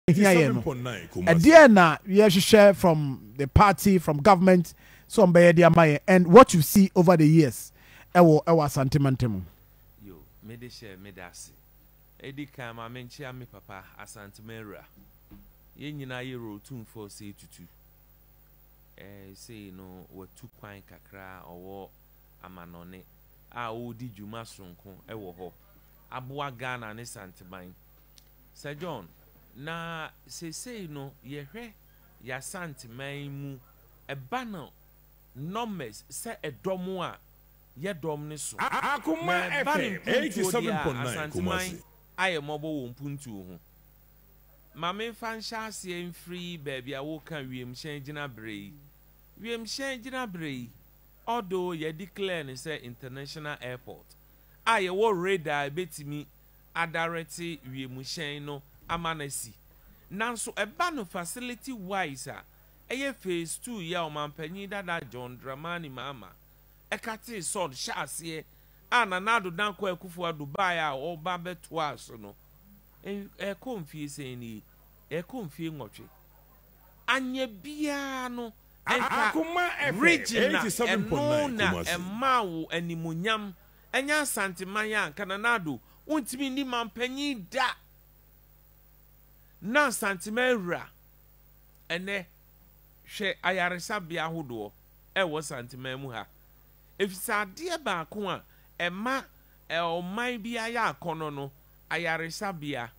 Agyenim we share from the party, from government, some by and what you see over the years. Ewa sentimentum. Yo, me de share me dasi. Edi kama menchi ami papa asantimera. Ye nyina ye ro 2 say tutu. Say no we 2 kwan kakra owo amanone. A odi djuma sonko ewo ho. Aboa Ghana ne santiman. Sir John, na say no ye hwe ya santiman mu ebana numbers say edomo a ye dom ne so. Akoma FM 87.9 Kumasi. Aye mobo wo mpuntu ho. Mame fan shase en free baby a wo kan wiem hyen gina brei. Wiem hyen gina brei. Although ye declare ne say international airport. Aye wo radar betimi adareti wiem hyen no amanasi. Nanso eba no facility wise a eye phase 2 ya o mampanyi dada John Dramani mama. Ekati sod shase ana nado danko ekufu Dubai a oba beto aso no konfie seni konfie nwotwe anye bia no Akoma FM regional 87.9 emawo animunyam enya santiman ya kananado untimi ni mampanyi da na santimera ene hwe ayaresa bia hodo wo santiman mu ha efisade ba ko a ema oman bia ya akono no ayaresa bia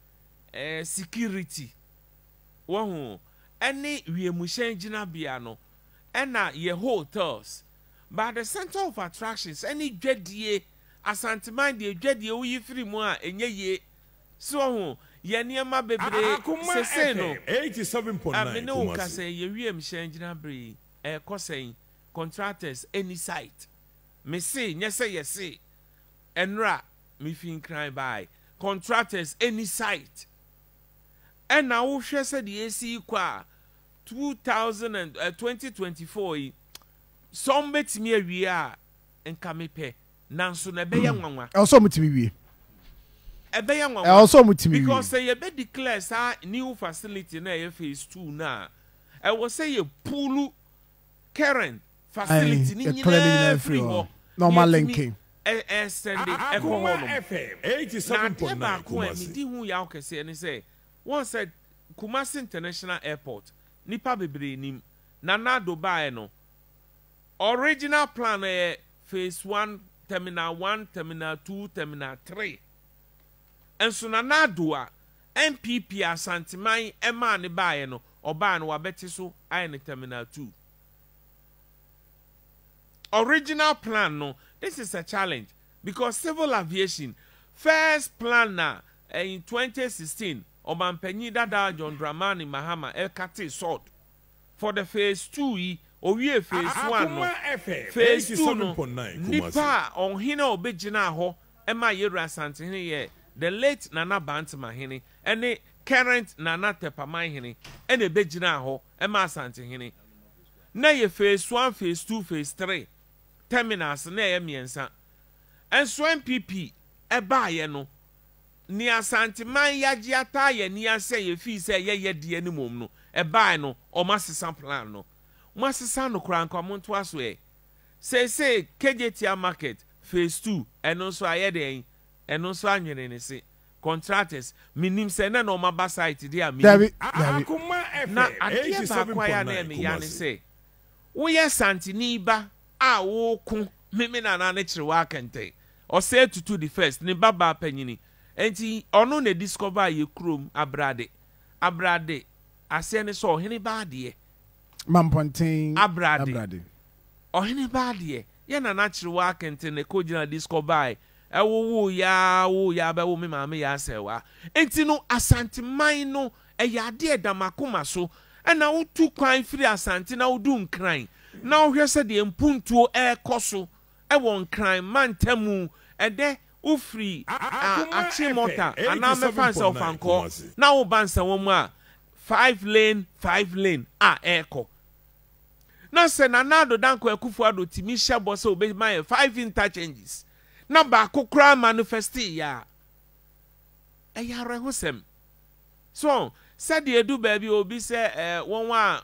security wo ene wiemuhyen gina bia no ena ye hotels but the center of attractions any dwadie asanteman de dwadie wo yifiri mu a enye ye so ye niema bebre sese no 87.9 amene o ka say ye wiemhyen gina bre kosen contractors any site me say nyese yese enra me fin cry by contractors any site and now wo hwe say the AC kwa 2024 some betimi awie a enka mepe nanso na be ye nwanwa also mutimi wie ebe ye nwanwa also mutimi wie because say ye be declare sa new facility na ye phase 2 na I will say ye pool current facility ni nyina free ho normal linking send it Akoma FM 87.9 Kumasi di hu ya okese ni say one said Kumasi International Airport nipa bebre nim na Dubai no original plan phase 1 terminal 1 terminal 2 terminal 3 enso na Nadua NPP asantiman ema ne bae no oba no wabeti so aye ne terminal 2 original plan no this is a challenge because civil aviation first plan na in 2016 Obampanyi dada John Dramani Mahama kate sort for the phase 2 owie phase 1 no phase 2 no nipa onhina obegina ho ema yera santene ye the late Nana Bantama hene ene current Nana Tepaman hene ene begina ho ema santene na ye phase 1 phase 2 phase 3 terminals na ye miensa enso NPP eba ye no ni asanteman yagiata ye ni ase ye fi se ye de ni mom no eba no o masesa plan no masesa no kranka monto aso e say KJT market phase 2 eno so aye den eno so anwene ne se contractors minim se na no maba site dia mi Akoma FM na ade ba kwa ya na me ya ne se wo ye santini ba a wo ku meme na na kire wa kente o say to the first ni baba panyini enti ono na discover ye krom abrade ase ne so hene ba de mampontin abrade ohene ba de ye na kire wa kente ne ko gina discover wo ya ba wo me ma me ya sewa enti no asanteman no ya de damakoma so na wo tu kwan firi asante na wo du nkran na wo hwese de mpuntuo koso wo nkran mantamu ede ufri achimota aname fansa ofanko na wo bansa wo mu a 5 lane eko na se na nado danko ekufu ado timi hyebo se obe ma 5 interchanges na ba kokra manifesti ya eyare hosem so said the edu baby obi say one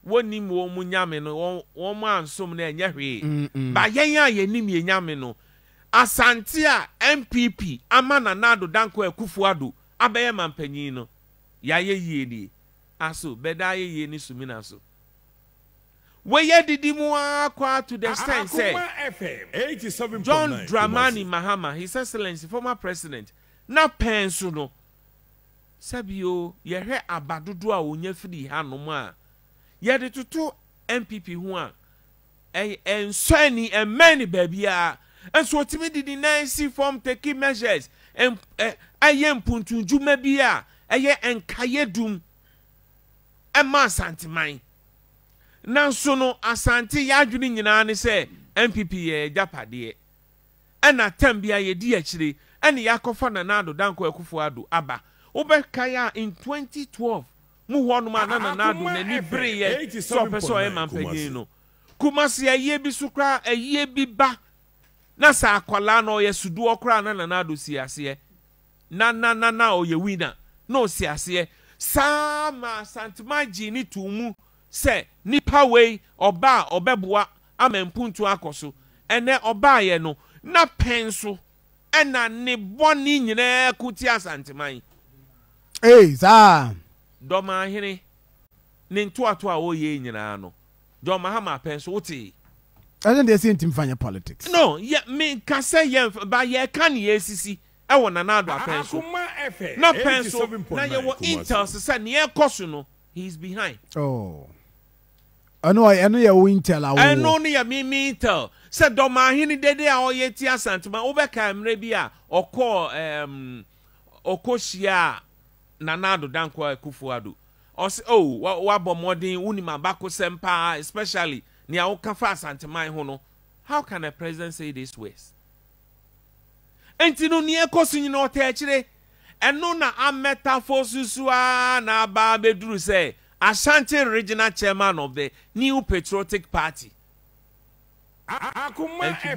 wonim wo mu nyame no won mu ansom na enye hwe ba yen a yenim ye nyame no asante a NPP amana nado danko Akufo-Addo abeye mampanyin no ya ye yie ni aso beda ye yie ni sumina so we ye didi mu akwa to the extent say John Dramani Mahama, His Excellency former president na penso no sabio ye hwe abadodo a onya firi hanom a ye de toto NPP ho a ensani many baby a enso timi didi nancy form taking measures ayem puntu juma bi a eye enkaye dum ema santiman nanso no asante ya adwene nyina ne se NPP ye japade ena tambia ye di akire ene yakofa na nado danko Akufo-Addo aba obekaya in 2012 mu honum anana nado na ni breye so peso e mampanyin no Kumasi aye bi sukra aye bi ba na sa akwala na oye sudu okra na nado siase na oye winner no siase sa ma santmaji ni tumu se nipa wei oba obeboa amempuntu akoso ene oba ye no na penso ena ne boni nyina kuti asantman za doma hene ne ntoato a oye nyina no John Mahama penso uti I don't see him fanya politics. No, yeah, me can say yeah, but yeah, can ye sisi. I want another penso. No penso. Now you want intel say near kosuno. He's behind. Oh. I know you intel. I know near me intel. Said Doma hini dede a oye tia santuma obeka mrebia oko okoshia nanado danko Akufo-Addo. Wabo modern unima bako sempa, especially near Okafa Santamai Hono. How can a president say this ways? Entino near cosin no techre, and no na a metaphor susua na babedru say, Ashanti regional chairman of the New Patriotic Party. Akoma FM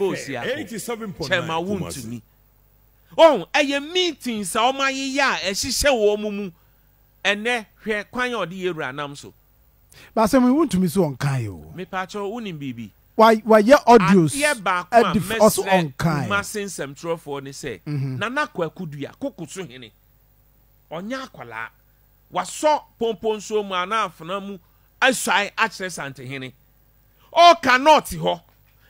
87.9 chairman wound to me. Oh, a meeting sa o my ya e hihye wo mumu. Ene hwe kwan ye odi yewura nam so. But some we want to me so on Kayo. Me pacho unim bibi. Why your audios? Yeah, back also on Kayo. Masin semtro for ni say. Nana Kwakudua kokuso hene. Onya akwala. Waso pompon so mu ana afna mu asai access ante hene. O cannot ho.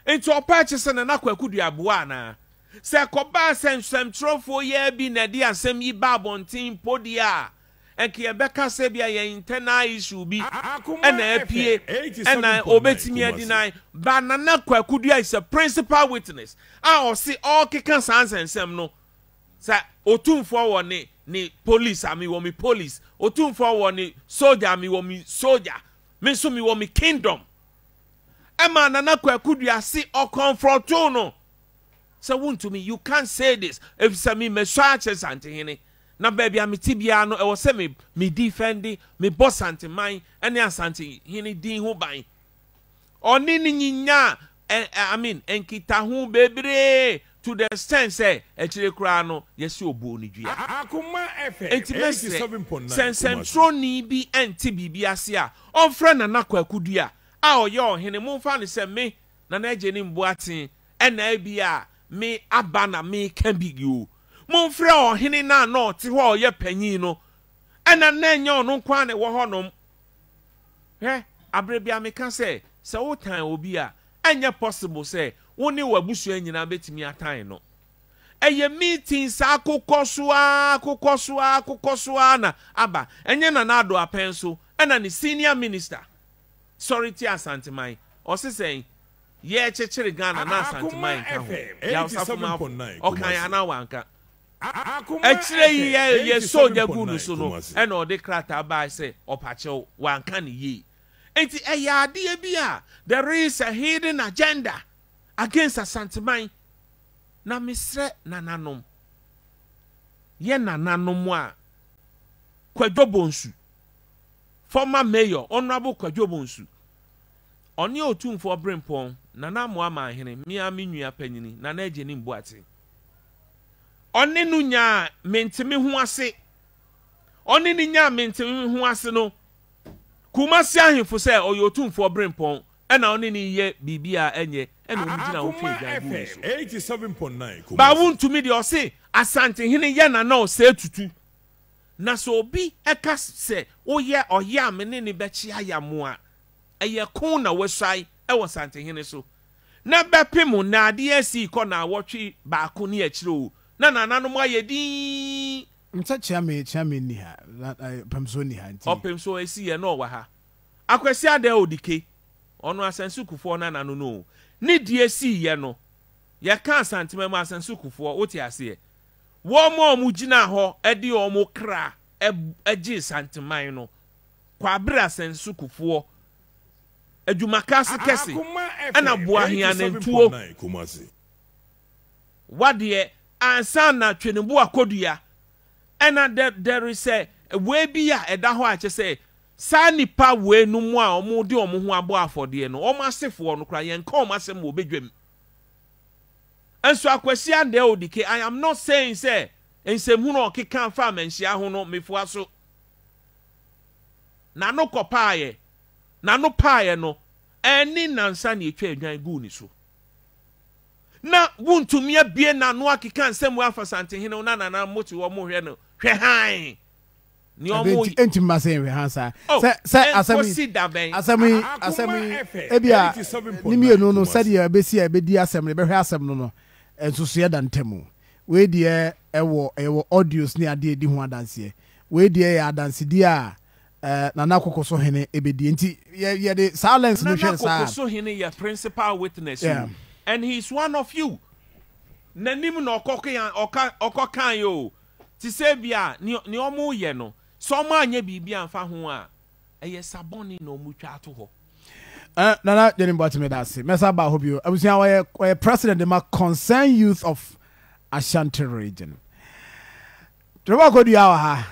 Enti opachese na Kwakudua boa na. Se koba semtro for ye bi na di asem yi ba bontin podia. Enki ebeka se bia ye internal issue bi ena apie ena obetimi adinai banana Kwakudua is a principal witness o si all kikan sansensem no sa otumfo wo ni police ami wo mi police otumfo wo ni soldier mi wo mi soldier me so mi wo mi kingdom ema nana Kwakudua si o confront no so won't me you can't say this if say me mesaches antihene na baby amitibia no e wo se me defendi me boss antiman ene asante hini din ho ban oni ni nyinya I mean enkita ho bebre to the extent say ekire kura no yesi obo ni dua Akoma FM 87.9 sensentro ni bi enti bibi ase a onfre na Kwakudua a oye ohene momfa ne se me na Agyenim Boateng ena bia me abana me can be you Monfre ohene na no te ho ye panyin no ena na nya ono kwa ne wo honom abrebia me ka se wo tan obi a anya possible se woni wabusu anyina betimi atan no eye meetings akokosua na aba enye na nado apenso ena ni senior minister sorry ti asanteman o se sen ye chechire Ghana na asanteman ka ho ya usafuma okan ya na wanka Actually, ye soldier gunu so no, and all the crata by say, or pacho, one can ye. Ain't it a yardie bia? There is a hidden agenda against a santimine. Na misre nananum. Ye nananumwa. Kwajobonsu. Former mayor, honorable Kwajobonsu. On your tune for Brimpon, Nana Moama Henry, Mia Minya Penny, Nana Agyenim Boateng. Onne nunya mentimi ho ase oni ni nya mentem ho ase no kumasi ahemfo sɛ ɔyɛ otumfo brempɔn ɛna oni ni yɛ bibia enye ɛna omu gyina wo twe gyagu so 87.9 ba wontumi de ɔse asante hene yɛ na ɔsɛ tutu na so obi ɛka sɛ oyɛ ɔyɛ amene ne bɛkyi ayamoa ɛyɛ kon na wɔsai ɛwɔ sante hene so na bɛpem na ade asi kɔ na wɔtwe baako ne akyiro na nananom ayɛ din Mta chiame ni ha pemso ni ha nti opemso esi ye no wa ha akwasi ade odike ono asansukufo na nanu no ni die si ye no ye kan santime ma asansukufo oti ase wo mo mu gina ho e de o mo kra agi santiman no kwa bra asansukufo adwumakase kese ana boahia na ntuo wade ansa na twenebu akodua and there is a way be a daho I just say Sanipa we no more or more do omo ho abo afode no o massive no kra yen come asem wo bedwam and so akwasi ande odike I am not saying say ensem hu no keka fa manhia ho no mefua so na no kopae na no pae no eni nansa na etwa adwan gu ni so na wuntumi abie na no akeka nsem wa fa sante hene na nana moti wo mo hwe no hwe han ni omo entima say hwe han sa asemi ebia ni mi enu no said ya besi ya bedi asem ne be hwe asem no ensusu ya dantemu we de ewo audios ni ade edi ho adanse we de ya adanse di a nana kokoso hene ebedi enti ye de silence no hwe sa nana kokoso hene ya principal witness and he's one of you nanim no okokan yo ti se bia ni omo ye no so ma anya bibia mfa ho a eye saboni no mutwa ato ho nana Agyenim Boateng Gyataba mesa ba hobio abusia we president the concerned youth of Ashanti region Trevor Kodua ha